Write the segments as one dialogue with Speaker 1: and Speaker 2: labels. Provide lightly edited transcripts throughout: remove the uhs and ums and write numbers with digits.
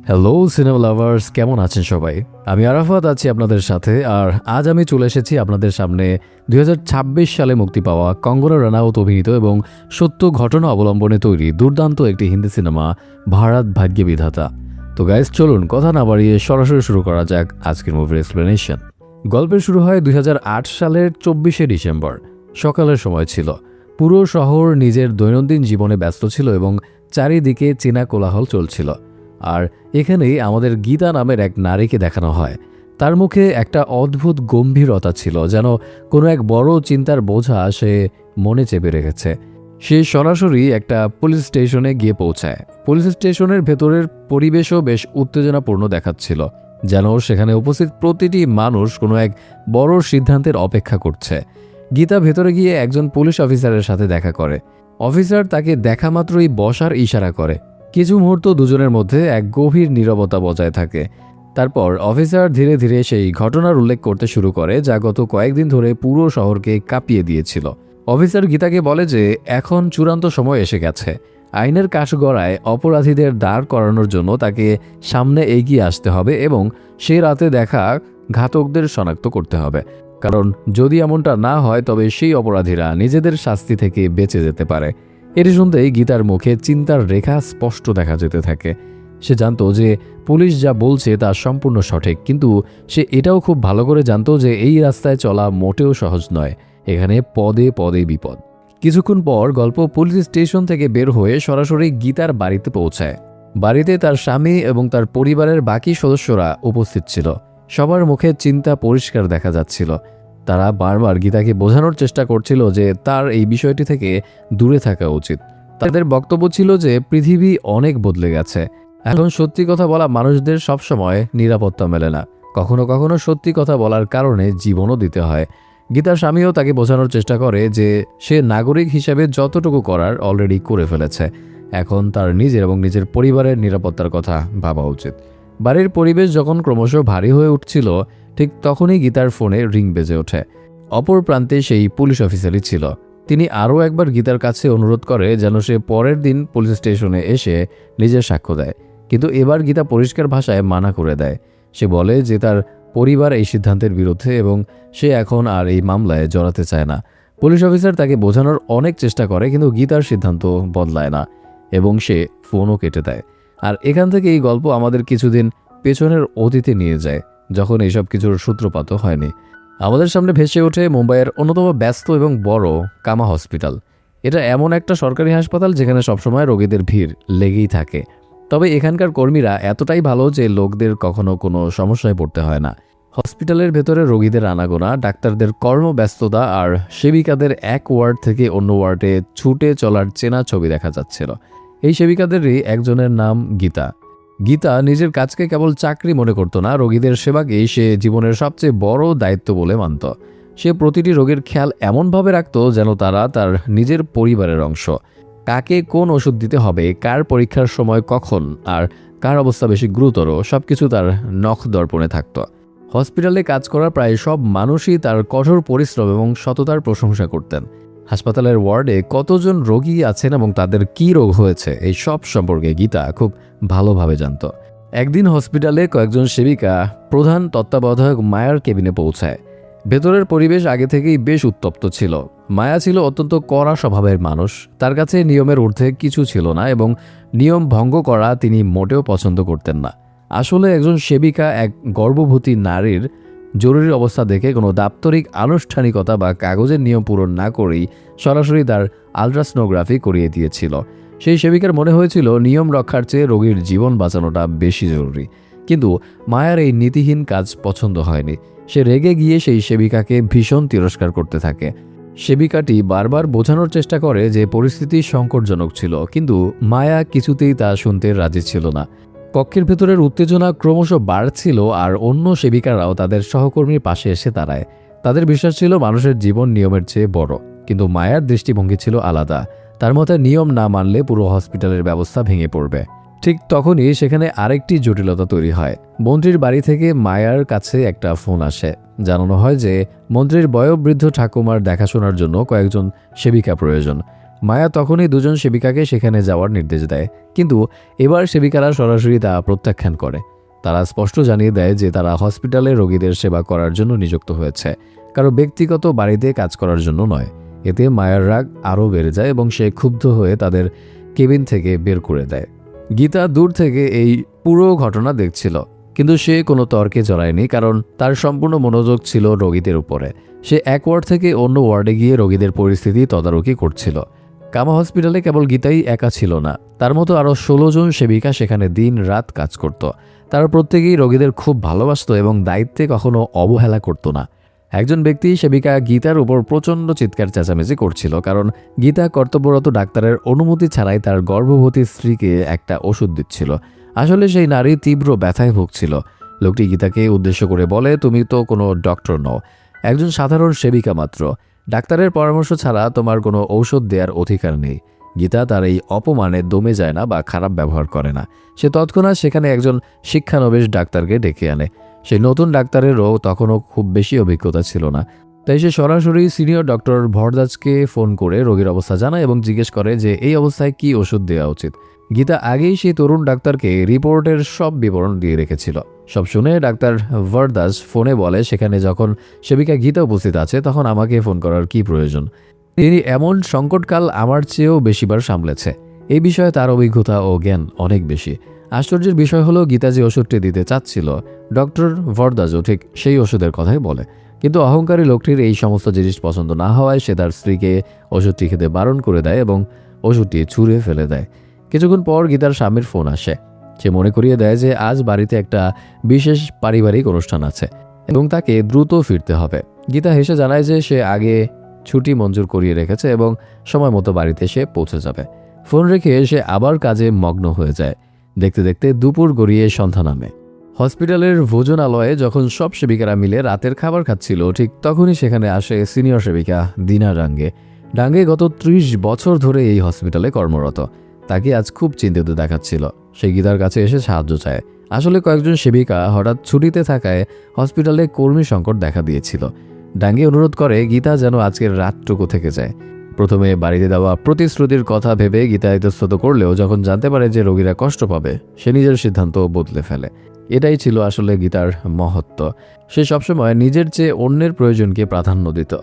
Speaker 1: Hello cinema lovers, কেমন আছেন সবাই? আমি আরাফাত আছি আপনাদের সাথে। আর আজ আমি চলে এসেছি আপনাদের সামনে 2026 সালে মুক্তি পাওয়া কঙ্গনা রানাউত অভিনীত এবং সত্য ঘটনা অবলম্বনে তৈরি দুর্দান্ত একটি হিন্দি সিনেমা ভারত ভাগ্য বিধাতা। তো গাইস, চলুন কথা না বাড়িয়ে সরাসরি শুরু করা যাক আজকের মুভির এক্সপ্লেনেশন। গল্পের শুরু হয় 2008 সালের 24শে ডিসেম্বর। সকালের সময় ছিল। পুরো শহর নিজের দৈনন্দিন জীবনে ব্যস্ত ছিল এবং চারিদিকে চীনা কোলাহল চলছিল। আর এখানেই আমাদের গীতা নামের এক নারীকে দেখানো হয়। তার মুখে একটা অদ্ভুত গম্ভীরতা ছিল, যেন কোনো এক বড় চিন্তার বোঝা সে মনে চেপে রেখেছে। সে সরাসরি একটা পুলিশ স্টেশনে গিয়ে পৌঁছায়। পুলিশ স্টেশনের ভেতরের পরিবেশও বেশ উত্তেজনাপূর্ণ দেখাচ্ছিল, যেন সেখানে উপস্থিত প্রতিটি মানুষ কোনো এক বড় সিদ্ধান্তের অপেক্ষা করছে। গীতা ভেতরে গিয়ে একজন পুলিশ অফিসারের সাথে দেখা করে। অফিসার তাকে দেখা মাত্রই বসার ইশারা করে। কিছু মুহূর্ত দুজনের মধ্যে এক গভীর নীরবতা বজায় থাকে। তারপর অফিসার ধীরে ধীরে সেই ঘটনার উল্লেখ করতে শুরু করে যা গত কয়েকদিন ধরে পুরো শহরকে কাঁপিয়ে দিয়েছিল। অফিসার গীতাকে বলে যে এখন চূড়ান্ত সময় এসে গেছে। আইনের কাঠগড়ায় অপরাধীদের দাঁড় করানোর জন্য তাকে সামনে এগিয়ে আসতে হবে এবং সে রাতে দেখা ঘাতকদের শনাক্ত করতে হবে। কারণ যদি এমনটা না হয় তবে সেই অপরাধীরা নিজেদের শাস্তি থেকে বেঁচে যেতে পারে। এটি শুনতেই গীতার মুখে চিন্তার রেখা স্পষ্ট দেখা যেতে থাকে। সে জানতো যে পুলিশ যা বলছে তা সম্পূর্ণ সঠিক, কিন্তু সে এটাও খুব ভালো করে জানতো যে এই রাস্তায় চলা মোটেও সহজ নয়। এখানে পদে পদে বিপদ। কিছুক্ষণ পর গল্প পুলিশ স্টেশন থেকে বের হয়ে সরাসরি গীতার বাড়িতে পৌঁছায়। বাড়িতে তার স্বামী এবং তার পরিবারের বাকি সদস্যরা উপস্থিত ছিল। সবার মুখে চিন্তা পরিষ্কার দেখা যাচ্ছিল। তারা বারবার গীতাকে বোঝানোর চেষ্টা করছিল যে তার এই বিষয়টি থেকে দূরে থাকা উচিত। তাদের বক্তব্য ছিল যে পৃথিবী অনেক বদলে গেছে। এখন সত্যি কথা বলা মানুষদের সবসময় নিরাপত্তা মেলে না। কখনো কখনো সত্যি কথা বলার কারণে জীবনও দিতে হয়। গীতার স্বামীও তাকে বোঝানোর চেষ্টা করে যে সে নাগরিক হিসেবে যতটুকু করার অলরেডি করে ফেলেছে। এখন তার নিজের এবং নিজের পরিবারের নিরাপত্তার কথা ভাবা উচিত। বাড়ির পরিবেশ যখন ক্রমশ ভারী হয়ে উঠছিল, ঠিক তখনই গীতার ফোনে রিং বেজে ওঠে। অপর প্রান্তে সেই পুলিশ অফিসারই ছিল। তিনি আরও একবার গীতার কাছে অনুরোধ করে যেন সে পরের দিন পুলিশ স্টেশনে এসে নিজের সাক্ষ্য দেয়, কিন্তু এবার গীতা পরিষ্কার ভাষায় মানা করে দেয়। সে বলে যে তার পরিবার এই সিদ্ধান্তের বিরুদ্ধে এবং সে এখন আর এই মামলায় জড়াতে চায় না। পুলিশ অফিসার তাকে বোঝানোর অনেক চেষ্টা করে, কিন্তু গীতার সিদ্ধান্ত বদলায় না এবং সে ফোনও কেটে দেয়। আর এখান থেকে এই গল্প আমাদের কিছুদিন পেছনের অতীতে নিয়ে যায়, যখন এইসব কিছুর সূত্রপাত হয়নি। আমাদের সামনে ভেসে ওঠে মুম্বাইয়ের অন্যতম ব্যস্ত এবং বড় কামা হসপিটাল। এটা এমন একটা সরকারি হাসপাতাল যেখানে সবসময় রোগীদের ভিড় লেগেই থাকে। তবে এখানকার কর্মীরা এতটাই ভালো যে লোকদের কখনো কোনো সমস্যায় পড়তে হয় না। হসপিটালের ভেতরে রোগীদের আনাগোনা, ডাক্তারদের কর্মব্যস্ততা আর সেবিকাদের এক ওয়ার্ড থেকে অন্য ওয়ার্ডে ছুটে চলার চেনা ছবি দেখা যাচ্ছিল। এই সেবিকাদেরই একজনের নাম গীতা। গীতা নিজের কাজকে কেবল চাকরি মনে করতো না, রোগীদের সেবাকেই সে জীবনের সবচেয়ে বড় দায়িত্ব বলে মানত। সে প্রতিটি রোগীর খেয়াল এমনভাবে রাখত যেন তারা তার নিজের পরিবারের অংশ। কাকে কোন ওষুধ দিতে হবে, কার পরীক্ষার সময় কখন, আর কার অবস্থা বেশি গুরুতর, সবকিছু তার নখ দর্পণে থাকত। হসপিটালে কাজ করা প্রায় সব মানুষই তার কঠোর পরিশ্রম এবং সততার প্রশংসা করতেন। হাসপাতালের ওয়ার্ডে কতজন রোগী আছেন এবং তাদের কী রোগ হয়েছে এই সব সম্পর্কে গীতা খুব ভালোভাবে জানত। একদিন হসপিটালে কয়েকজন সেবিকা প্রধান তত্ত্বাবধায়ক মায়ার কেবিনে পৌঁছায়। ভেতরের পরিবেশ আগে থেকেই বেশ উত্তপ্ত ছিল। মায়া ছিল অত্যন্ত কড়া স্বভাবের মানুষ। তার কাছে নিয়মের ঊর্ধ্বে কিছু ছিল না এবং নিয়ম ভঙ্গ করা তিনি মোটেও পছন্দ করতেন না। আসলে একজন সেবিকা এক গর্ভবতী নারীর জরুরি অবস্থা দেখে কোনো দাপ্তরিক আনুষ্ঠানিকতা বা কাগজের নিয়ম পূরণ না করেই সরাসরি তার আলট্রাসোনোগ্রাফি করিয়ে দিয়েছিল। সেই সেবিকার মনে হয়েছিল নিয়ম রক্ষার চেয়ে রোগীর জীবন বাঁচানোটা বেশি জরুরি। কিন্তু মায়ার এই নীতিহীন কাজ পছন্দ হয়নি। সে রেগে গিয়ে সেই সেবিকাকে ভীষণ তিরস্কার করতে থাকে। সেবিকাটি বারবার বোঝানোর চেষ্টা করে যে পরিস্থিতি সংকটজনক ছিল, কিন্তু মায়া কিছুতেই তা শুনতে রাজি ছিল না। কক্ষের ভেতরের উত্তেজনা ক্রমশ বাড়ছিল আর অন্য সেবিকারাও তাদের সহকর্মীর পাশে এসে দাঁড়ায়। তাদের বিশ্বাস ছিল মানুষের জীবন নিয়মের চেয়ে বড়, কিন্তু মায়ার দৃষ্টিভঙ্গি ছিল আলাদা। তার মতে নিয়ম না মানলে পুরো হসপিটালের ব্যবস্থা ভেঙে পড়বে। ঠিক তখনই সেখানে আরেকটি জটিলতা তৈরি হয়। মন্ত্রীর বাড়ি থেকে মায়ার কাছে একটা ফোন আসে। জানানো হয় যে মন্ত্রীর বয়োবৃদ্ধ ঠাকুমার দেখাশোনার জন্য কয়েকজন সেবিকা প্রয়োজন। মায়া তখনই দুজন সেবিকাকে সেখানে যাওয়ার নির্দেশ দেয়, কিন্তু এবার সেবিকারা সরাসরি তা প্রত্যাখ্যান করে। তারা স্পষ্ট জানিয়ে দেয় যে তারা হসপিটালে রোগীদের সেবা করার জন্য নিযুক্ত হয়েছে, কারো ব্যক্তিগত বাড়িতে কাজ করার জন্য নয়। এতে মায়ার রাগ আরও বেড়ে যায় এবং সে ক্ষুব্ধ হয়ে তাদের কেবিন থেকে বের করে দেয়। গীতা দূর থেকে এই পুরো ঘটনা দেখছিল, কিন্তু সে কোনো তর্কে জড়ায়নি, কারণ তার সম্পূর্ণ মনোযোগ ছিল রোগীদের উপরে। সে এক ওয়ার্ড থেকে অন্য ওয়ার্ডে গিয়ে রোগীদের পরিস্থিতি তদারকি করছিল। কামা হসপিটালে কেবল গীতাই একা ছিল না, তার মতো আরও 16 জন সেবিকা সেখানে দিন রাত কাজ করত। তারা প্রত্যেকেই রোগীদের খুব ভালোবাসত এবং দায়িত্বে কখনো অবহেলা করত না। একজন ব্যক্তি সেবিকা গীতার উপর প্রচণ্ড চিৎকার চেঁচামেচি করছিল, কারণ গীতা কর্তব্যরত ডাক্তারের অনুমতি ছাড়াই তার গর্ভবতী স্ত্রীকে একটা ওষুধ দিচ্ছিল। আসলে সেই নারী তীব্র ব্যথায় ভুগছিল। লোকটি গীতাকে উদ্দেশ্য করে বলে, তুমি তো কোনো ডক্টর নও, একজন সাধারণ সেবিকা মাত্র। ডাক্তারের পরামর্শ ছাড়া তোমার কোনো ঔষধ দেওয়ার অধিকার নেই। গীতা তার এই অপমানে দমে যায় না বা খারাপ ব্যবহার করে না। সে তৎক্ষণাৎ সেখানে একজন শিক্ষানবিশ ডাক্তারকে ডেকে আনে। সেই নতুন ডাক্তারেরও তখনও খুব বেশি অভিজ্ঞতা ছিল না, তাই সে সরাসরি সিনিয়র ডক্টর ভরদাসকে ফোন করে রোগীর অবস্থা জানায় এবং জিজ্ঞেস করে যে এই অবস্থায় কী ওষুধ দেওয়া উচিত। গীতা আগেই সেই তরুণ ডাক্তারকে রিপোর্টের সব বিবরণ দিয়ে রেখেছিল। সব শুনে ডাক্তার ভরদাস ফোনে বলে, সেখানে যখন সেবিকা গীতা উপস্থিত আছে তখন আমাকে ফোন করার কি প্রয়োজন? তিনি এমন সংকটকাল আমার চেয়েও বেশিবার সামলেছে। এই বিষয়ে তার অভিজ্ঞতা ও জ্ঞান অনেক বেশি। আশ্চর্যের বিষয় হলো, গীতা যে ওষুধটি দিতে চাচ্ছিল ডক্টর ভরদাসও ঠিক সেই ওষুধের কথাই বলে। কিন্তু অহংকারী লোকটির এই সমস্ত জিনিস পছন্দ না হওয়ায় সে তার স্ত্রীকে ওষুধটি খেতে বারণ করে দেয় এবং ওষুধটি ছুঁড়ে ফেলে দেয়। কিছুক্ষণ পর গীতার স্বামীর ফোন আসে। সে মনে করিয়ে দেয় যে আজ বাড়িতে একটা বিশেষ পারিবারিক অনুষ্ঠান আছে এবং তাকে দ্রুত ফিরতে হবে। গীতা হেসে জানায় যে সে আগে ছুটি মঞ্জুর করিয়ে রেখেছে এবং সময় মতো বাড়িতে সে পৌঁছে যাবে। ফোন রেখে সে আবার কাজে মগ্ন হয়ে যায়। দেখতে দেখতে দুপুর গড়িয়ে সন্ধ্যা নামে। হসপিটালের ভোজনালয়ে যখন সব সেবিকারা মিলে রাতের খাবার খাচ্ছিল, ঠিক তখনই সেখানে আসে সিনিয়র সেবিকা দিনা ডাঙ্গে। ডাঙ্গে গত 30 বছর ধরে এই হসপিটালে কর্মরত। তাকে আজ খুব চিন্তিত দেখাচ্ছিল। সে গীতার কাছে এসে সাহায্য চায়। আসলে কয়েকজন সেবিকা হঠাৎ ছুটিতে থাকায় হসপিটালে কর্মী সংকট দেখা দিয়েছিল। ডাঙ্গে অনুরোধ করে গীতা যেন আজকের রাতটুকু থেকে যায়। প্রথমে বাড়িতে দেওয়া প্রতিশ্রুতির কথা ভেবে গীতা ইতস্তত করলেও যখন জানতে পারে যে রোগীরা কষ্ট পাবে, সে নিজের সিদ্ধান্ত বদলে ফেলে। এটাই ছিল আসলে গীতার মহত্ব। সে সবসময় নিজের চেয়ে অন্যের প্রয়োজনকে প্রাধান্য দিত।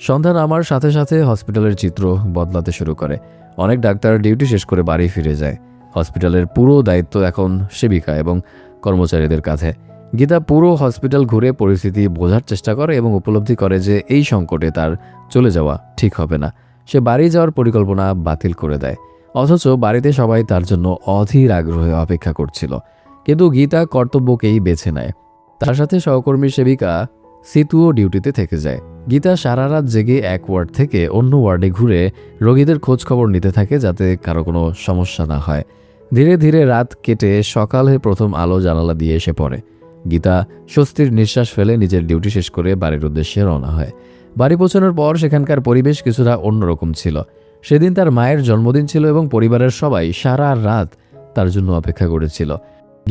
Speaker 1: সন্ধ্যা নামার সাথে সাথে হসপিটালের চিত্র বদলাতে শুরু করে। অনেক ডাক্তার ডিউটি শেষ করে বাড়ি ফিরে যায়। হসপিটালের পুরো দায়িত্ব এখন সেবিকা এবং কর্মচারীদের কাছে। গীতা পুরো হসপিটাল ঘুরে পরিস্থিতি বোঝার চেষ্টা করে এবং উপলব্ধি করে যে এই সংকটে তার চলে যাওয়া ঠিক হবে না। সে বাড়ি যাওয়ার পরিকল্পনা বাতিল করে দেয়। অথচ বাড়িতে সবাই তার জন্য অধীর আগ্রহে অপেক্ষা করছিল। কিন্তু গীতা কর্তব্যকেই বেছে নেয়। তার সাথে সহকর্মী সেবিকা সিতুও ডিউটিতে থেকে যায়। গীতা সারা রাত জেগে এক ওয়ার্ড থেকে অন্য ওয়ার্ডে ঘুরে রোগীদের খোঁজ খবর নিতে থাকে, যাতে কারো কোনো সমস্যা না হয়। ধীরে ধীরে রাত কেটে সকালে প্রথম আলো জানালা দিয়ে এসে পড়ে। গীতা স্বস্তির নিঃশ্বাস ফেলে নিজের ডিউটি শেষ করে বাড়ির উদ্দেশ্যে রওনা হয়। বাড়ি পৌঁছানোর পর সেখানকার পরিবেশ কিছুটা অন্যরকম ছিল। সেদিন তার মায়ের জন্মদিন ছিল এবং পরিবারের সবাই সারা রাত তার জন্য অপেক্ষা করেছিল।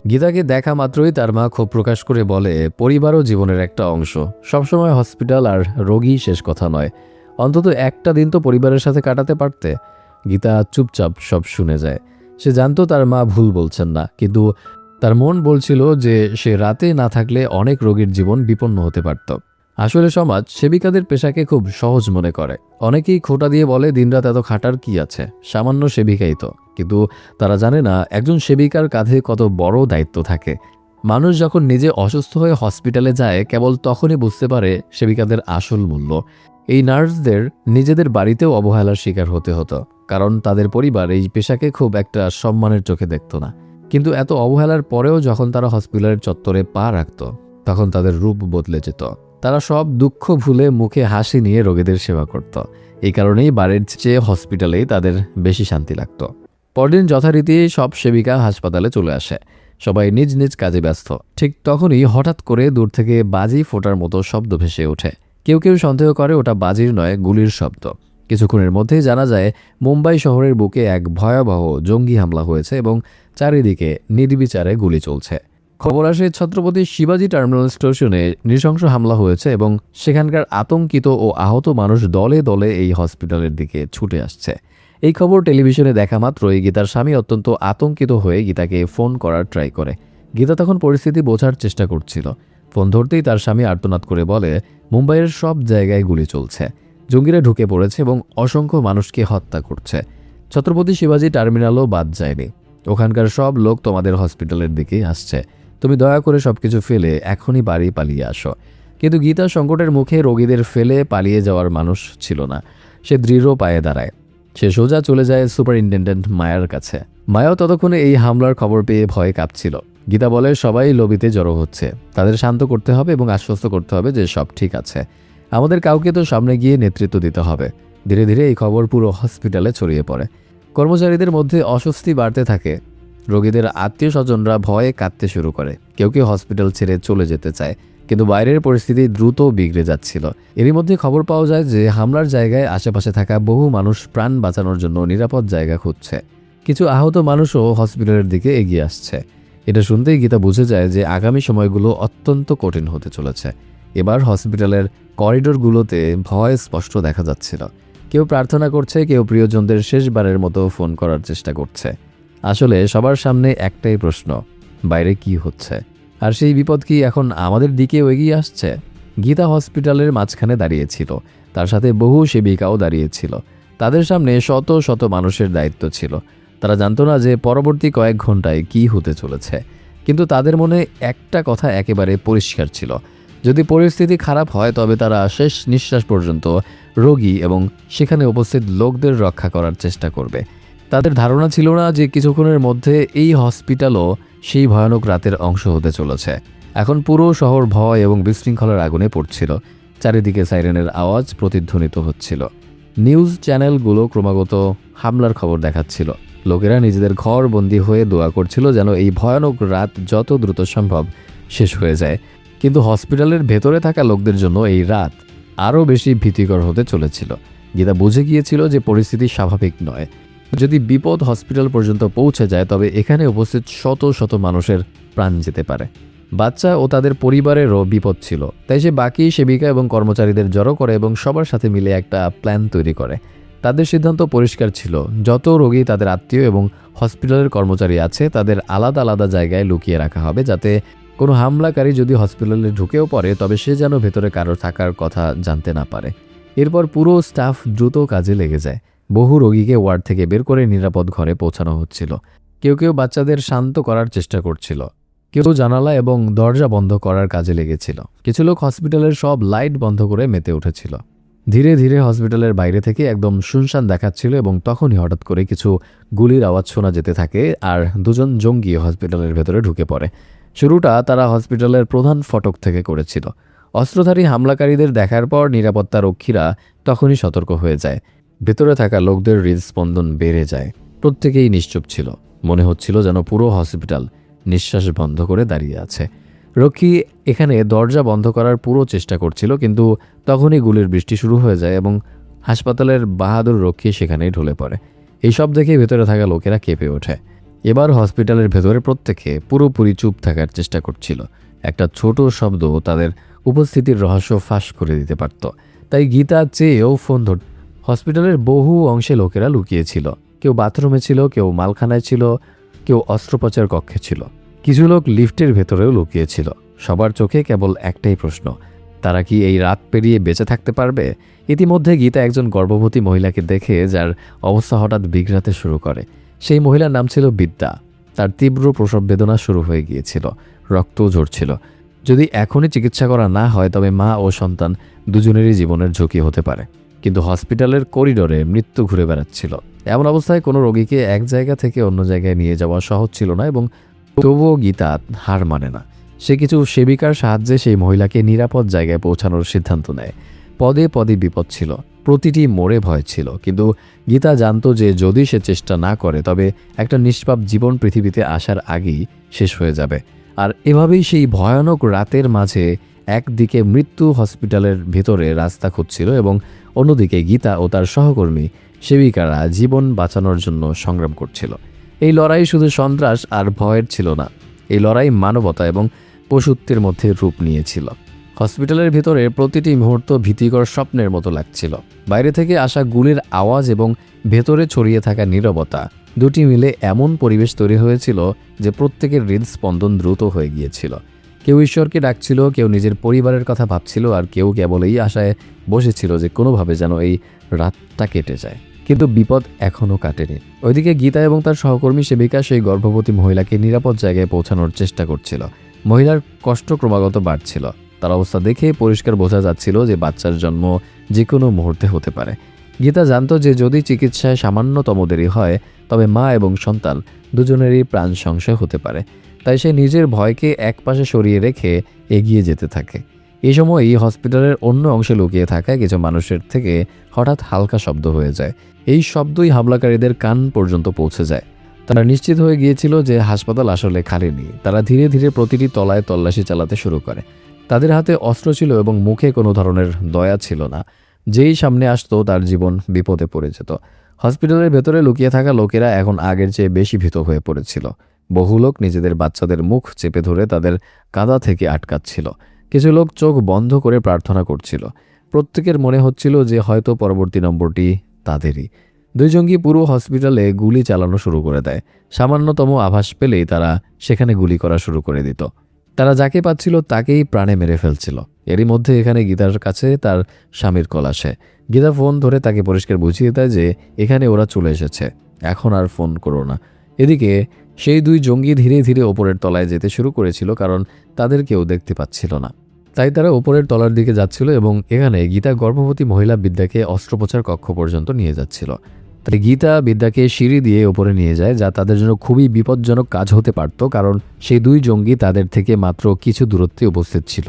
Speaker 1: গীতাকে দেখা মাত্রই তার মা ক্ষোভ প্রকাশ করে বলে, পরিবারও জীবনের একটা অংশ। সবসময় হসপিটাল আর রোগী শেষ কথা নয়, অন্তত একটা দিন তো পরিবারের সাথে কাটাতে পারতে। গীতা চুপচাপ সব শুনে যায়। সে জানতো তার মা ভুল বলছেন না, কিন্তু তার মন বলছিল যে সে রাতে না থাকলে অনেক রোগীর জীবন বিপন্ন হতে পারত। আসলে সমাজ সেবিকাদের পেশাকে খুব সহজ মনে করে। অনেকেই খোঁটা দিয়ে বলে, দিনরাত এত খাটার কি আছে, সামান্য সেবিকাই তো। কিন্তু তারা জানে না একজন সেবিকার কাঁধে কত বড় দায়িত্ব থাকে। মানুষ যখন নিজে অসুস্থ হয়ে হসপিটালে যায়, কেবল তখনই বুঝতে পারে সেবিকাদের আসল মূল্য। এই নার্সদের নিজেদের বাড়িতেও অবহেলার শিকার হতে হতো, কারণ তাদের পরিবার এই পেশাকে খুব একটা সম্মানের চোখে দেখত না। কিন্তু এত অবহেলার পরেও যখন তারা হসপিটালের চত্বরে পা রাখত, তখন তাদের রূপ বদলে যেত। তারা সব দুঃখ ভুলে মুখে হাসি নিয়ে রোগীদের সেবা করত। এই কারণেই বাড়ির চেয়ে হসপিটালেই তাদের বেশি শান্তি লাগত। পরদিন যথারীতি সব সেবিকা হাসপাতালে চলে আসে। সবাই নিজ নিজ কাজে ব্যস্ত। ঠিক তখনই হঠাৎ করে দূর থেকে বাজি ফোটার মতো শব্দ ভেসে ওঠে। কেউ কেউ সন্দেহ করে ওটা বাজির নয়, গুলির শব্দ। কিছুক্ষণের মধ্যেই জানা যায় মুম্বাই শহরের বুকে এক ভয়াবহ জঙ্গি হামলা হয়েছে এবং চারিদিকে নির্বিচারে গুলি চলছে। খবর আসে ছত্রপতি শিবাজি টার্মিনাল স্টেশনে নৃশংস হামলা হয়েছে এবং সেখানকার আতঙ্কিত ও আহত মানুষ দলে দলে এই হসপিটালের দিকে ছুটে আসছে। এই খবর টেলিভিশনে দেখা মাত্রই গীতার স্বামী অত্যন্ত আতঙ্কিত হয়ে গীতাকে ফোন করার ট্রাই করে। গীতা তখন পরিস্থিতি বোঝার চেষ্টা করছিল। ফোন ধরতেই তার স্বামী আর্তনাদ করে বলে, মুম্বাইয়ের সব জায়গায় গুলি চলছে, জঙ্গিরা ঢুকে পড়েছে এবং অসংখ্য মানুষকে হত্যা করছে। ছত্রপতি শিবাজি টার্মিনালও বাদ যায়নি। ওখানকার সব লোক তোমাদের হসপিটালের দিকেই আসছে। তুমি দয়া করে সবকিছু ফেলে এখনই বাড়ি পালিয়ে আসো। কিন্তু গীতা সংকটের মুখে রোগীদের ফেলে পালিয়ে যাওয়ার মানুষ ছিল না। সে দৃঢ় পায়ে দাঁড়ায়। সে সোজা চলে যায় সুপারিনটেন্ডেন্ট মায়ার কাছে। মায়াও ততক্ষণে এই হামলার খবর পেয়ে ভয়ে কাঁপছিল। গীতা বলে, সবাই লবিতে জড়ো হচ্ছে, তাদের শান্ত করতে হবে এবং আশ্বস্ত করতে হবে যে সব ঠিক আছে। আমাদের কাউকে তো সামনে গিয়ে নেতৃত্ব দিতে হবে। ধীরে ধীরে এই খবর পুরো হসপিটালে ছড়িয়ে পড়ে। কর্মচারীদের মধ্যে অস্বস্তি বাড়তে থাকে। রোগীদের আত্মীয় স্বজনরা ভয়ে কাঁদতে শুরু করে। কেউ কেউ হসপিটাল ছেড়ে চলে যেতে চায়, কিন্তু বাইরের পরিস্থিতি দ্রুত বিগড়ে যাচ্ছিল। এরই মধ্যে খবর পাওয়া যায় যে হামলার জায়গায় আশেপাশে থাকা বহু মানুষ প্রাণ বাঁচানোর জন্য নিরাপদ জায়গা খুঁজছে। কিছু আহত মানুষও হসপিটালের দিকে এগিয়ে আসছে। এটা শুনতেই গীতা বুঝে যায় যে আগামী সময়গুলো অত্যন্ত কঠিন হতে চলেছে। এবার হসপিটালের করিডোরগুলোতে ভয় স্পষ্ট দেখা যাচ্ছিল। কেউ প্রার্থনা করছে, কেউ প্রিয়জনদের শেষবারের মতো ফোন করার চেষ্টা করছে। আসলে সবার সামনে একটাই প্রশ্ন, বাইরে কি হচ্ছে? আর সেই বিপদ কি এখন আমাদের দিকেও এগিয়ে আসছে? গীতা হসপিটালের মাঝখানে দাঁড়িয়েছিল, তার সাথে বহু সেবিকাও দাঁড়িয়েছিল। তাদের সামনে শত শত মানুষের দায়িত্ব ছিল। তারা জানতো না যে পরবর্তী কয়েক ঘন্টায় কি হতে চলেছে, কিন্তু তাদের মনে একটা কথা একেবারে পরিষ্কার ছিল, যদি পরিস্থিতি খারাপ হয় তবে তারা শেষ নিঃশ্বাস পর্যন্ত রোগী এবং সেখানে উপস্থিত লোকদের রক্ষা করার চেষ্টা করবে। তাদের ধারণা ছিল না যে কিছুক্ষণের মধ্যে এই হসপিটালও সেই ভয়ানক রাতের অংশ হতে চলেছে। এখন পুরো শহর ভয় এবং বিশৃঙ্খলার আগুনে পড়ছিল। চারিদিকে সাইরেনের আওয়াজ প্রতিধ্বনিত হচ্ছিল। নিউজ চ্যানেলগুলো ক্রমাগত হামলার খবর দেখাচ্ছিল। লোকেরা নিজেদের ঘর বন্দী হয়ে দোয়া করছিল যেন এই ভয়ানক রাত যত দ্রুত সম্ভব শেষ হয়ে যায়। কিন্তু হসপিটালের ভেতরে থাকা লোকদের জন্য এই রাত আরও বেশি ভীতিকর হতে চলেছিল। গীতা বুঝে গিয়েছিল যে পরিস্থিতি স্বাভাবিক নয়। যদি বিপদ হসপিটাল পর্যন্ত পৌঁছে যায় তবে এখানে উপস্থিত শত শত মানুষের প্রাণ যেতে পারে। বাচ্চা ও তাদের পরিবারেরও বিপদ ছিল। তাই সে বাকি সেবিকা এবং কর্মচারীদের জড়ো করে এবং সবার সাথে মিলে একটা প্ল্যান তৈরি করে। তাদের সিদ্ধান্ত পরিষ্কার ছিল, যত রোগী, তাদের আত্মীয় এবং হসপিটালের কর্মচারী আছে তাদের আলাদা আলাদা জায়গায় লুকিয়ে রাখা হবে, যাতে কোনো হামলাকারী যদি হসপিটালে ঢুকেও পড়ে তবে সে যেন ভেতরে কারো থাকার কথা জানতে না পারে। এরপর পুরো স্টাফ দ্রুত কাজে লেগে যায়। বহু রোগীকে ওয়ার্ড থেকে বের করে নিরাপদ ঘরে পৌঁছানো হচ্ছিল। কেউ কেউ বাচ্চাদের শান্ত করার চেষ্টা করছিল, কেউ জানালা এবং দরজা বন্ধ করার কাজে লেগেছিল। কিছু লোক হসপিটালের সব লাইট বন্ধ করে মেতে উঠেছিল। ধীরে ধীরে হসপিটালের বাইরে থেকে একদম শুনশান দেখাচ্ছিল এবং তখনই হঠাৎ করে কিছু গুলির আওয়াজ শোনা যেতে থাকে আর দুজন জঙ্গি হসপিটালের ভেতরে ঢুকে পড়ে। শুরুটা তারা হসপিটালের প্রধান ফটক থেকে করেছিল। অস্ত্রধারী হামলাকারীদের দেখার পর নিরাপত্তা রক্ষীরা তখনই সতর্ক হয়ে যায়। ভেতরে থাকা লোকদের হৃদস্পন্দন বেড়ে যায়। প্রত্যেকেই নিশ্চুপ ছিল। মনে হচ্ছিল যেন পুরো হসপিটাল নিঃশ্বাস বন্ধ করে দাঁড়িয়ে আছে। রক্ষী এখানে দরজা বন্ধ করার পুরো চেষ্টা করছিল, কিন্তু তখনই গুলির বৃষ্টি শুরু হয়ে যায় এবং হাসপাতালের বাহাদুর রক্ষী সেখানেই ঢলে পড়ে। এইসব দেখে ভেতরে থাকা লোকেরা কেঁপে ওঠে। এবার হসপিটালের ভেতরে প্রত্যেকে পুরোপুরি চুপ থাকার চেষ্টা করছিল। একটা ছোট শব্দ তাদের উপস্থিতির রহস্য ফাঁস করে দিতে পারত। তাই গীতা চেয়েও ফোন ধর। হসপিটালের বহু অংশে লোকেরা লুকিয়েছিল। কেউ বাথরুমে ছিল, কেউ মালখানায় ছিল, কেউ অস্ত্রোপচার কক্ষে ছিল। কিছু লোক লিফটের ভেতরেও লুকিয়েছিল। সবার চোখে কেবল একটাই প্রশ্ন, তারা কি এই রাত পেরিয়ে বেঁচে থাকতে পারবে? ইতিমধ্যে গীতা একজন গর্ভবতী মহিলাকে দেখে যার অবস্থা হঠাৎ বিগড়াতে শুরু করে। সেই মহিলার নাম ছিল বিদ্যা। তার তীব্র প্রসব বেদনা শুরু হয়ে গিয়েছিল, রক্ত ঝরছিল। যদি এখনই চিকিৎসা করা না হয় তবে মা ও সন্তান দুজনেরই জীবনের ঝুঁকি হতে পারে। কিন্তু হসপিটালের করিডোরে মৃত্যু ঘুরে বেড়াচ্ছিল। এমন অবস্থায় কোনো রোগীকে এক জায়গা থেকে অন্য জায়গায় নিয়ে যাওয়া সহজ ছিল না, এবং তবুও গীতা হার মানে না। সে কিছু সেবিকার সাহায্যে সেই মহিলাকে নিরাপদ জায়গায় পৌঁছানোর সিদ্ধান্ত নেয়। পদে পদে বিপদ ছিল, প্রতিটি মোড়ে ভয় ছিল, কিন্তু গীতা জানতো যে যদি সে চেষ্টা না করে তবে একটা নিষ্পাপ জীবন পৃথিবীতে আসার আগেই শেষ হয়ে যাবে। আর এভাবেই সেই ভয়ানক রাতের মাঝে একদিকে মৃত্যু হসপিটালের ভেতরে রাস্তা খুঁজছিল এবং অন্যদিকে গীতা ও তার সহকর্মী সেবিকারা জীবন বাঁচানোর জন্য সংগ্রাম করছিল। এই লড়াই শুধু সন্ত্রাস আর ভয়ের ছিল না, এই লড়াই মানবতা এবং পশুত্বের মধ্যে রূপ নিয়েছিল। হসপিটালের ভেতরে প্রতিটি মুহূর্ত ভীতিকর স্বপ্নের মতো লাগছিল। বাইরে থেকে আসা গুলির আওয়াজ এবং ভেতরে ছড়িয়ে থাকা নীরবতা দুটি মিলে এমন পরিবেশ তৈরি হয়েছিল যে প্রত্যেকের হৃদস্পন্দন দ্রুত হয়ে গিয়েছিল। কেউ ঈশ্বরকে ডাকছিল, কেউ নিজের পরিবারের কথা ভাবছিল, আর কেউ কেবল এই আশায় বসেছিল যে কোনোভাবে যেন এই রাতটা কেটে যায়। কিন্তু বিপদ এখনও কাটেনি। ওইদিকে গীতা এবং তার সহকর্মী সেবিকা সেই গর্ভবতী মহিলাকে নিরাপদ জায়গায় পৌঁছানোর চেষ্টা করছিল। মহিলার কষ্ট ক্রমাগত বাড়ছিল। তার অবস্থা দেখে পরিষ্কার বোঝা যাচ্ছিল যে বাচ্চার জন্ম যে কোনো মুহূর্তে হতে পারে। গীতা জানত যে যদি চিকিৎসায় সামান্যতম দেরি হয় তবে মা এবং সন্তান দুজনেরই প্রাণ সংশয় হতে পারে। তাই সে নিজের ভয়কে একপাশে সরিয়ে রেখে এগিয়ে যেতে থাকে। এই সময়ই হসপিটালের অন্য অংশে লুকিয়ে থাকা কিছু মানুষের থেকে হঠাৎ হালকা শব্দ হয়ে যায়। এই শব্দই হামলাকারীদের কান পর্যন্ত পৌঁছে যায়। তারা নিশ্চিত হয়ে গিয়েছিল যে হাসপাতাল আসলে খালি নেই। তারা ধীরে ধীরে প্রতিটি তলায় তল্লাশি চালাতে শুরু করে। তাদের হাতে অস্ত্র ছিল এবং মুখে কোনো ধরনের দয়া ছিল না। যেই সামনে আসতো তার জীবন বিপদে পড়ে যেত। হসপিটালের ভেতরে লুকিয়ে থাকা লোকেরা এখন আগের চেয়ে বেশি ভীত হয়ে পড়েছিল। বহু লোক নিজেদের বাচ্চাদের মুখ চেপে ধরে তাদের কাঁদা থেকে আটকাচ্ছিল। কিছু লোক চোখ বন্ধ করে প্রার্থনা করছিল। প্রত্যেকের মনে হচ্ছিল যে হয়তো পরবর্তী নম্বরটি তাদেরই। দুই জঙ্গি পুরো হসপিটালে গুলি চালানো শুরু করে দেয়। সামান্যতম আভাস পেলেই তারা সেখানে গুলি করা শুরু করে দিত। তারা যাকে পাচ্ছিল তাকেই প্রাণে মেরে ফেলছিল। এরই মধ্যে এখানে গীতার কাছে তার স্বামীর কল আসে। গীতা ফোন ধরে তাকে পরিষ্কার বুঝিয়ে দেয় যে এখানে ওরা চলে এসেছে, এখন আর ফোন করো না। এদিকে সেই দুই জঙ্গি ধীরে ধীরে ওপরের তলায় যেতে শুরু করেছিল, কারণ তাদের কেউ দেখতে পাচ্ছিল না। তাই তারা ওপরের তলার দিকে যাচ্ছিল এবং এখানে গীতা গর্ভবতী মহিলা বিদ্যাকে অস্ত্রোপচার কক্ষ পর্যন্ত নিয়ে যাচ্ছিল। তাই গীতা বিদ্যাকে সিঁড়ি দিয়ে ওপরে নিয়ে যায়, যা তাদের জন্য খুবই বিপজ্জনক কাজ হতে পারত, কারণ সেই দুই জঙ্গি তাদের থেকে মাত্র কিছু দূরত্বে উপস্থিত ছিল।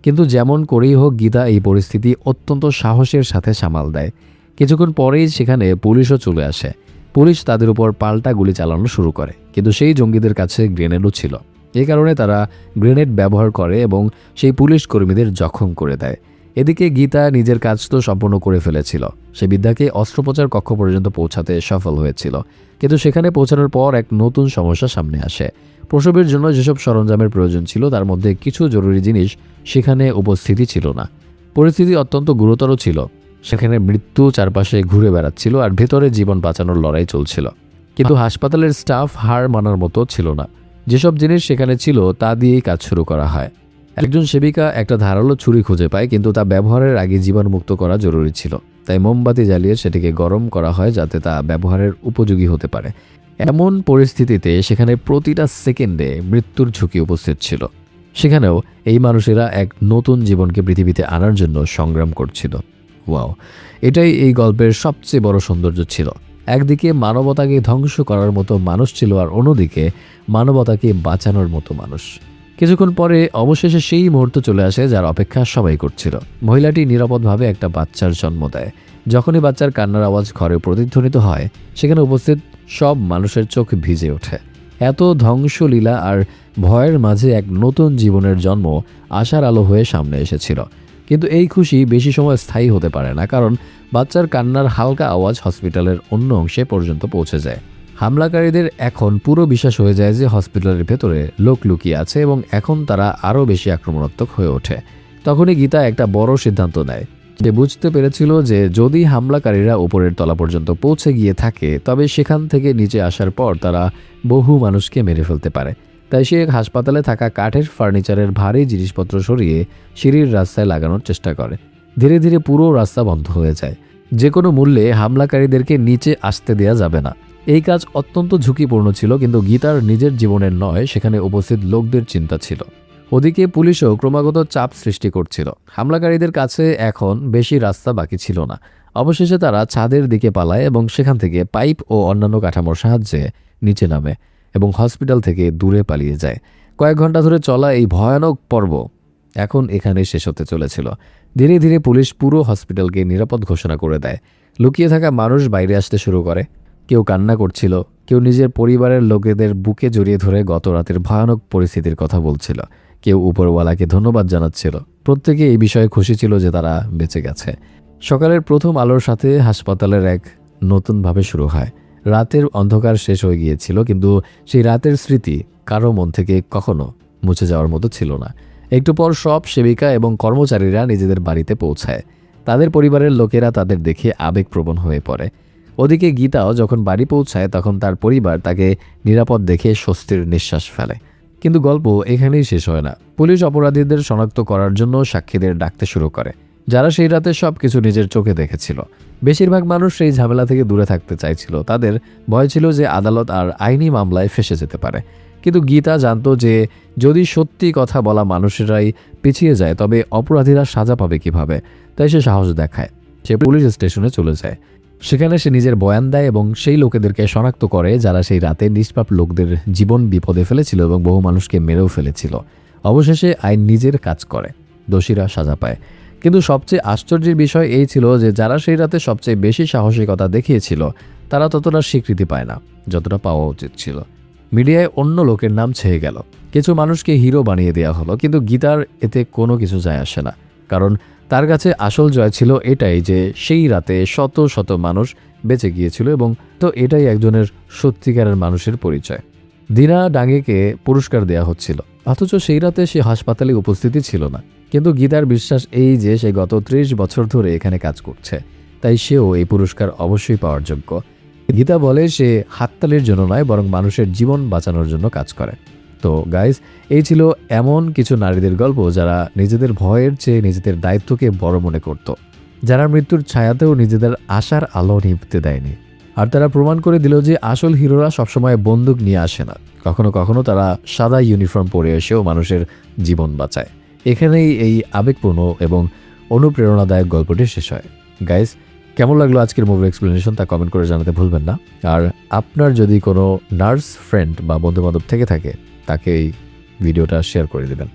Speaker 1: কিন্তু যেমন করেই হোক গীতা এই পরিস্থিতি অত্যন্ত সাহসের সাথে সামাল দেয়। কিছুক্ষণ পরেই সেখানে পুলিশও চলে আসে। পুলিশ তাদের উপর পাল্টা গুলি চালানো শুরু করে, কিন্তু সেই জঙ্গিদের কাছে গ্রেনেডও ছিল। এই কারণে তারা গ্রেনেড ব্যবহার করে এবং সেই পুলিশ কর্মীদের জখম করে দেয়। এদিকে গীতা নিজের কাজ তো সম্পূর্ণ করে ফেলেছিল। সে বিদ্যাকে অস্ত্রোপচার কক্ষ পর্যন্ত পৌঁছাতে সফল হয়েছিল, কিন্তু সেখানে পৌঁছানোর পর এক নতুন সমস্যা সামনে আসে। প্রসবের জন্য যেসব সরঞ্জামের প্রয়োজন ছিল তার মধ্যে কিছু জরুরি জিনিস সেখানে উপস্থিতি ছিল না। পরিস্থিতি অত্যন্ত গুরুতর ছিল। সেখানে মৃত্যু চারপাশে ঘুরে বেড়াচ্ছিল আর ভেতরে জীবন বাঁচানোর লড়াই চলছিল। কিন্তু হাসপাতালের স্টাফ হার মানার মতো ছিল না। যেসব জিনিস সেখানে ছিল তা দিয়েই কাজ শুরু করা হয়। একজন সেবিকা একটা ধারালো ছুরি খুঁজে পায়, কিন্তু তা ব্যবহারের আগে জীবাণুমুক্ত করা জরুরি ছিল। তাই মোমবাতি জ্বালিয়ে সেটিকে গরম করা হয় যাতে তা ব্যবহারের উপযোগী হতে পারে। এমন পরিস্থিতিতে সেখানে প্রতিটা সেকেন্ডে মৃত্যুর ঝুঁকি উপস্থিত ছিল। সেখানেও এই মানুষেরা এক নতুন জীবনকে পৃথিবীতে আনার জন্য সংগ্রাম করছিল। ওয়াও, এটাই এই গল্পের সবচেয়ে বড় সৌন্দর্য ছিল। একদিকে মানবতাকে ধ্বংস করার মতো মানুষ ছিল, আর অন্যদিকে মানবতাকে বাঁচানোর মতো মানুষ। কিছুক্ষণ পরে অবশেষে সেই মুহূর্ত চলে আসে যার অপেক্ষা সবাই করছিল। মহিলাটি নিরাপদভাবে একটা বাচ্চার জন্ম দেয়। যখনই বাচ্চার কান্নার আওয়াজ ঘরে প্রতিধ্বনিত হয়, সেখানে উপস্থিত সব মানুষের চোখ ভিজে ওঠে। এত ধ্বংসলীলা আর ভয়ের মাঝে এক নতুন জীবনের জন্ম আশার আলো হয়ে সামনে এসেছিল। কিন্তু এই খুশি বেশি সময় স্থায়ী হতে পারে না, কারণ বাচ্চার কান্নার হালকা আওয়াজ হসপিটালের অন্য অংশে পর্যন্ত পৌঁছে যায়। হামলাকারীদের এখন পুরো বিশ্বাস হয়ে যায় যে হসপিটালের ভেতরে লোক লুকিয়ে আছে এবং এখন তারা আরও বেশি আক্রমণাত্মক হয়ে ওঠে। তখনই গীতা একটা বড় সিদ্ধান্ত নেয়। সে বুঝতে পেরেছিল যে যদি হামলাকারীরা উপরের তলা পর্যন্ত পৌঁছে গিয়ে থাকে তবে সেখান থেকে নিচে আসার পর তারা বহু মানুষকে মেরে ফেলতে পারে। তাই সে হাসপাতালে থাকা কাঠের ফার্নিচারের ভারী জিনিসপত্র সরিয়ে সিঁড়ির রাস্তায় লাগানোর চেষ্টা করে। ধীরে ধীরে পুরো রাস্তা বন্ধ হয়ে যায়। যে কোনো মূল্যে হামলাকারীদেরকে নিচে আসতে দেয়া যাবে না। এই কাজ অত্যন্ত ঝুঁকিপূর্ণ ছিল, কিন্তু গীতার নিজের জীবনের নয়, সেখানে উপস্থিত লোকদের চিন্তা ছিল। ওদিকে পুলিশও ক্রমাগত চাপ সৃষ্টি করছিল। হামলাকারীদের কাছে এখন বেশি রাস্তা বাকি ছিল না। অবশেষে তারা ছাদের দিকে পালায় এবং সেখান থেকে পাইপ ও অন্যান্য কাঠামোর সাহায্যে নিচে নামে এবং হসপিটাল থেকে দূরে পালিয়ে যায়। কয়েক ঘন্টা ধরে চলা এই ভয়ানক পর্ব এখন এখানে শেষ হতে চলেছিল। ধীরে ধীরে পুলিশ পুরো হসপিটালকে নিরাপদ ঘোষণা করে দেয়। লুকিয়ে থাকা মানুষ বাইরে আসতে শুরু করে। কেউ কান্না করছিল, কেউ নিজের পরিবারের লোকেদের বুকে জড়িয়ে ধরে গত রাতের ভয়ানক পরিস্থিতির কথা বলছিল, কেউ উপরওয়ালাকে ধন্যবাদ জানাচ্ছিল। প্রত্যেকে এই বিষয়ে খুশি ছিল যে তারা বেঁচে গেছে। সকালের প্রথম আলোর সাথে হাসপাতালের এক নতুনভাবে শুরু হয়। রাতের অন্ধকার শেষ হয়ে গিয়েছিল, কিন্তু সেই রাতের স্মৃতি কারো মন থেকে কখনো মুছে যাওয়ার মতো ছিল না। একটু পর সব সেবিকা এবং কর্মচারীরা নিজেদের বাড়িতে পৌঁছায়। তাদের পরিবারের লোকেরা তাদের দেখে আবেগপ্রবণ হয়ে পড়ে। ওদিকে গীতাও যখন বাড়ি পৌঁছায় তখন তার পরিবার তাকে নিরাপদ দেখে স্বস্তির নিঃশ্বাস ফেলে। কিন্তু গল্প এখানেই শেষ হয় না। পুলিশ অপরাধীদের শনাক্ত করার জন্য সাক্ষীদের ডাকতে শুরু করে, যারা সেই রাতে সব কিছু নিজের চোখে দেখেছিল। বেশিরভাগ মানুষ সেই ঝামেলা থেকে দূরে থাকতে চাইছিল। তাদের ভয় ছিল যে আদালত আর আইনি মামলায় ফেঁসে যেতে পারে। কিন্তু গীতা জানতো যে যদি সত্যি কথা বলা মানুষেরাই পিছিয়ে যায় তবে অপরাধীরা সাজা পাবে কিভাবে। তাই সে সাহস দেখায়। সে পুলিশ স্টেশনে চলে যায়। সেখানে সে নিজের বয়ান দেয় এবং সেই লোকেদেরকে শনাক্ত করে যারা সেই রাতে নিষ্পাপ লোকদের জীবন বিপদে ফেলেছিল এবং বহু মানুষকে মেরেও ফেলেছিল। অবশেষে আইন নিজের কাজ করে, দোষীরা সাজা পায়। কিন্তু সবচেয়ে আশ্চর্যের বিষয় এই ছিল যে যারা সেই রাতে সবচেয়ে বেশি সাহসিকতা দেখিয়েছিল তারা ততটা স্বীকৃতি পায় না যতটা পাওয়া উচিত ছিল। মিডিয়ায় অন্য লোকের নাম ছেয়ে গেল, কিছু মানুষকে হিরো বানিয়ে দেওয়া হলো, কিন্তু গীতার এতে কোনো কিছু যায় আসে না। কারণ তার কাছে আসল জয় ছিল এটাই যে সেই রাতে শত শত মানুষ বেঁচে গিয়েছিল, এবং তো এটাই একজনের সত্যিকারের মানুষের পরিচয়। দিনা ডাঙ্গেকে পুরস্কার দেয়া হচ্ছিল, অথচ সেই রাতে সে হাসপাতালে উপস্থিতি ছিল না। কিন্তু গীতার বিশ্বাস এই যে সে গত 30 বছর ধরে এখানে কাজ করছে, তাই সেও এই পুরস্কার অবশ্যই পাওয়ার যোগ্য। গীতা বলে সে হাততালির জন্য নয় বরং মানুষের জীবন বাঁচানোর জন্য কাজ করে। তো গাইস, এই ছিল এমন কিছু নারীদের গল্প যারা নিজেদের ভয়ের চেয়ে নিজেদের দায়িত্বকে বড় মনে করত, যারা মৃত্যুর ছায়াতেও নিজেদের আশার আলো নিভতে দেয়নি। আর তারা প্রমাণ করে দিল যে আসল হিরোরা সবসময় বন্দুক নিয়ে আসে না, কখনো কখনো তারা সাদা ইউনিফর্ম পরে এসেও মানুষের জীবন বাঁচায়। এখানেই এই আবেগপূর্ণ এবং অনুপ্রেরণাদায়ক গল্পটি শেষ হয়। গাইস, কেমন লাগলো আজকের মুভি এক্সপ্লেনেশন তা কমেন্ট করে জানাতে ভুলবেন না। আর আপনার যদি কোনো নার্স ফ্রেন্ড বা বন্ধুবান্ধব থেকে থাকে তাকে এই ভিডিওটা শেয়ার করে দেবেন।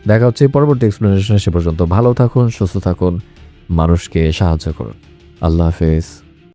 Speaker 1: দেখা হচ্ছে পরবর্তী এক্সপ্লেনেশনে। সে পর্যন্ত ভালো থাকুন, সুস্থ থাকুন, মানুষকে সাহায্য করুন। আল্লাহ হাফেজ।